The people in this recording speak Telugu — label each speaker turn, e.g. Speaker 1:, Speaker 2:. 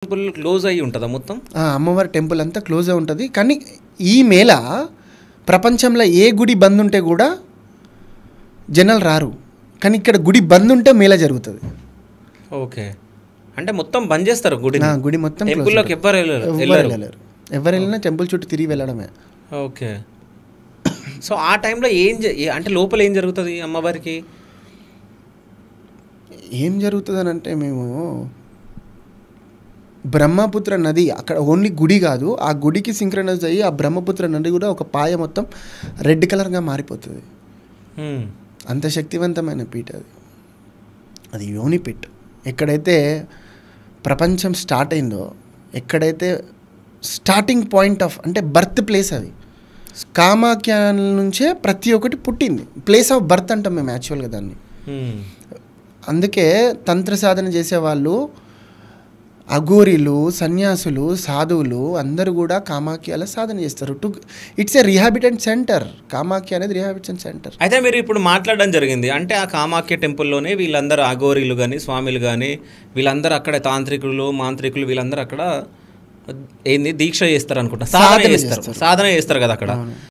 Speaker 1: టెంపుల్ క్లోజ్ అయ్యి ఉంటుందా మొత్తం?
Speaker 2: అమ్మవారి టెంపుల్ అంతా క్లోజ్ అయి ఉంటుంది. కానీ ఈ మేళ ప్రపంచంలో ఏ గుడి బంద్ ఉంటే కూడా జనాలు రారు, కానీ ఇక్కడ గుడి బంద్ ఉంటే మేళ జరుగుతుంది.
Speaker 1: ఓకే, అంటే మొత్తం బంద్ చేస్తారు గుడి?
Speaker 2: గుడి మొత్తం
Speaker 1: టెంపుల్లోకి ఎవరు
Speaker 2: వెళ్ళరు. ఎవరు వెళ్ళినా టెంపుల్ చుట్టూ తిరిగి వెళ్ళడమే.
Speaker 1: ఓకే, సో ఆ టైంలో అంటే లోపల ఏం జరుగుతుంది అమ్మవారికి?
Speaker 2: ఏం జరుగుతుందని అంటే, మేము బ్రహ్మపుత్ర నది అక్కడ ఓన్లీ గుడి కాదు, ఆ గుడికి సింక్రనైజ్ అయ్యి ఆ బ్రహ్మపుత్ర నది కూడా ఒక పాయ మొత్తం రెడ్ కలర్గా మారిపోతుంది. అంత శక్తివంతమైన పీఠ అది యోని పీఠ. ఎక్కడైతే ప్రపంచం స్టార్ట్ అయిందో, ఎక్కడైతే స్టార్టింగ్ పాయింట్ ఆఫ్ అంటే బర్త్ ప్లేస్, అది కామాఖ్య నుంచే ప్రతి ఒక్కటి పుట్టింది. ప్లేస్ ఆఫ్ బర్త్ అంటాం మేము యాక్చువల్గా దాన్ని. అందుకే తంత్ర సాధన చేసేవాళ్ళు, అఘోరీలు, సన్యాసులు, సాధువులు అందరూ కూడా కామాఖ్యలో సాధన చేస్తారు. It's a rehabilitant centre. Kamakhya అనేది రిహాబిటెంట్ సెంటర్.
Speaker 1: అయితే మీరు ఇప్పుడు మాట్లాడడం జరిగింది, అంటే ఆ కామాఖ్య టెంపుల్లోనే వీళ్ళందరూ అఘోరీలు కానీ స్వామిలు కానీ వీళ్ళందరూ అక్కడ తాంత్రికులు, మాంత్రికులు వీళ్ళందరూ అక్కడ దీక్ష చేస్తారు అనుకుంటా, సాధన చేస్తారు కదా అక్కడ.